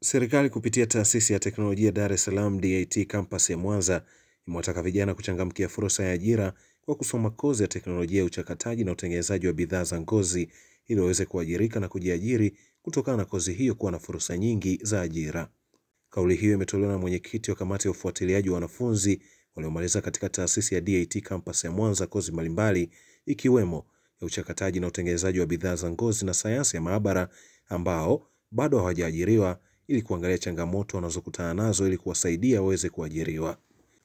Serikali kupitia taasisi ya teknolojia Dar es Salaam DIT campus ya Mwanza imewataka vijana kuchangamkia fursa ya ajira kwa kusoma kozi ya teknolojia ya uchakataji na utengenezaji wa bidhaa za ngozi ili waweze kuajirika na kujiajiri kutokana na kozi hiyo kuwa na fursa nyingi za ajira. Kauli hiyo imetolewa na mwenyekiti wa kamati ya ufuatiliaji wa wanafunzi waliomaliza katika taasisi ya DIT campus ya Mwanza kozi mbalimbali ikiwemo ya uchakataji na utengenezaji wa bidhaa za ngozi na sayansi ya maabara ambao bado hawajaajiriwa ili kuangalia changamoto wanazokutana nazo ili kuwasaidia waweze kuajiriwa.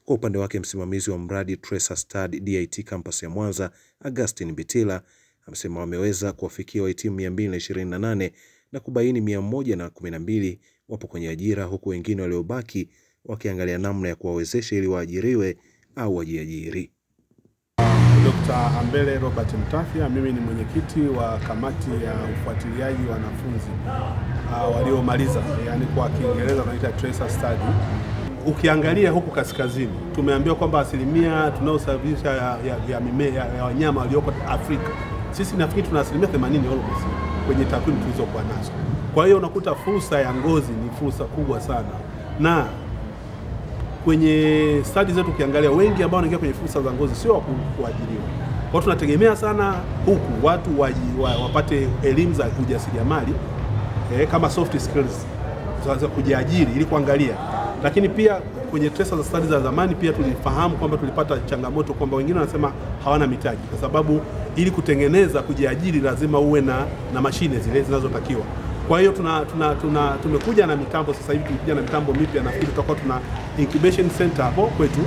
Kwa upande wake msimamizi wa mradi Tracer Study DIT campus ya Mwanza, Augustine Bitila, amesema wameweza kuwafikia wahitimu 228 na kubaini 112 wapo kwenye ajira huku wengine waliobaki wakiangalia namna ya kuwawezesha ili waajiriwe au wajiajiri. Dr. Ambele Robert Mtafia, mimi ni mwenyekiti wa kamati ya ufuatiliaji wa wanafunzi waliomaliza, yani kwa Kiingereza wanaita Tracer Study. Ukiangalia huku kaskazini, tumeambiwa kwamba asilimia tunaosababisha ya mimea ya wanyama walioko Afrika, sisi nafikiri tuna asilimia 80 almost kwenye takwimu tulizokuwa nazo. Kwa hiyo unakuta fursa ya ngozi ni fursa kubwa sana, na kwenye study zetu ukiangalia wengi ambao wanaingia kwenye fursa za ngozi sio kuajiriwa. Kwa hiyo tunategemea sana huku watu wapate elimu za ujasiriamali kama soft skills za kujiajiri ili kuangalia. Lakini pia kwenye Tracer za study za zamani pia tulifahamu kwamba tulipata changamoto kwamba wengine wanasema hawana mitaji kwa sababu ili kutengeneza kujiajiri lazima uwe na mashine zile zinazotakiwa. Kwa hiyo tumekuja na mitambo sasa hivi, tumekuja na mitambo mipya, na nafikiri tutakuwa tuna incubation center hapo kwetu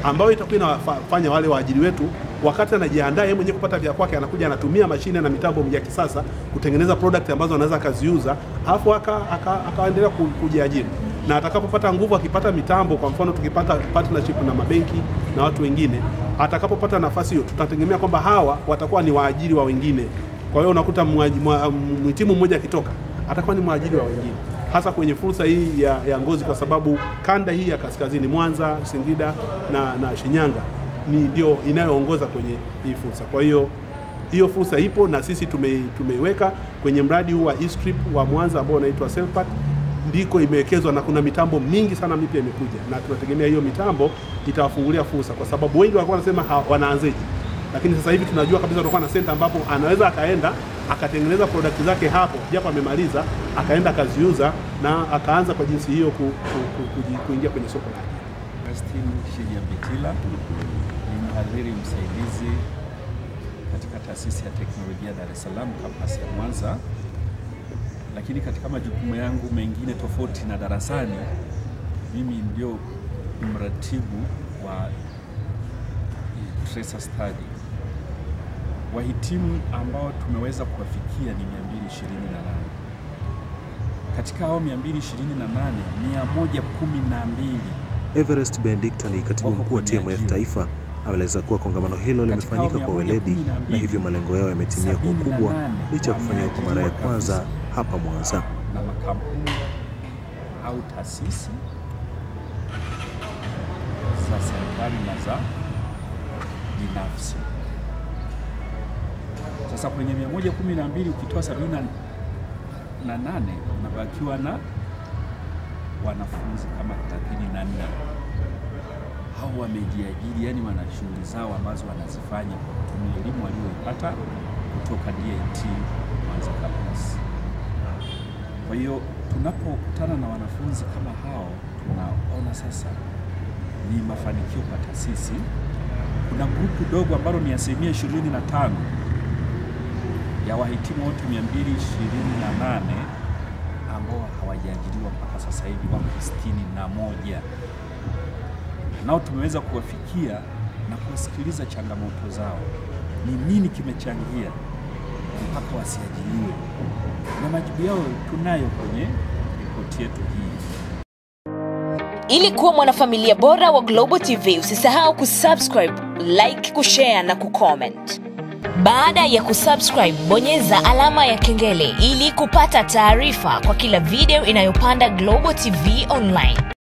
ambayo itakuwa inafanya wale waajiri wetu wakati anajiandaa yeye mwenyewe kupata vya kwake, anakuja anatumia mashine na mitambo ya kisasa kutengeneza product ambazo anaweza akaziuza, alafu akaendelea kujiajiri. Na atakapopata nguvu, akipata mitambo, kwa mfano tukipata partnership na mabenki na watu wengine, atakapopata nafasi hiyo tutategemea kwamba hawa watakuwa ni waajiri wa wengine. Kwa hiyo unakuta mhitimu mmoja akitoka atakuwa ni mwajiri wa wengine, hasa kwenye fursa hii ya ngozi, kwa sababu kanda hii ya kaskazini, Mwanza, Singida na Shinyanga ndio inayoongoza kwenye hii fursa. Kwa hiyo fursa ipo na sisi tumeiweka kwenye mradi huu wa E-Strip wa Mwanza ambao unaitwa Selpat, ndiko imewekezwa na kuna mitambo mingi sana mipya imekuja, na tunategemea hiyo mitambo itawafungulia fursa, kwa sababu wengi walikuwa wanasema wanaanzeje. Lakini sasa hivi tunajua kabisa tutakuwa na center ambapo anaweza akaenda akatengeneza product zake hapo japo amemaliza, akaenda akaziuza na akaanza kwa jinsi hiyo kuingia kwenye soko la ajira. Augustine Bitila ni mhadhiri msaidizi katika taasisi ya teknolojia Dar es Salaam campus ya Mwanza, lakini katika majukumu yangu mengine tofauti na darasani, mimi ndio mratibu wa Tracer Study. Wahitimu ambao tumeweza kuwafikia ni 228. Katika hao 228, 112. Everest Benedicta ni katibu mkuu wa TMF Taifa ameeleza kuwa kongamano hilo limefanyika kwa weledi na hivyo malengo yao yametimia kwa ukubwa licha ya kufanywa kwa mara ya kwanza hapa Mwanza. Na makampuni au taasisi za serikali na za binafsi. Sasa kwenye 112 ukitoa 78 unabakiwa na wanafunzi kama 34. Hao wamejiajiri, yani wana shughuli zao ambazo wanazifanya kwa kutumia elimu walioipata kutoka DIT Mwanza campus. Kwa hiyo tunapokutana na wanafunzi kama hao, tunaona sasa ni mafanikio kwa taasisi. Kuna grupu dogo ambalo ni 25% ya wahitimu wote 228 ambao hawajaajiriwa mpaka sasa hivi wako 61. Nao tumeweza kuwafikia na kusikiliza changamoto zao. Ni nini kimechangia mpaka wasiajiriwe? Na majibu yao tunayo kwenye ripoti yetu hii. Ili kuwa mwanafamilia bora wa Global TV, usisahau kusubscribe, like, kushare na kucomment. Baada ya kusubscribe, bonyeza alama ya kengele ili kupata taarifa kwa kila video inayopanda Global TV Online.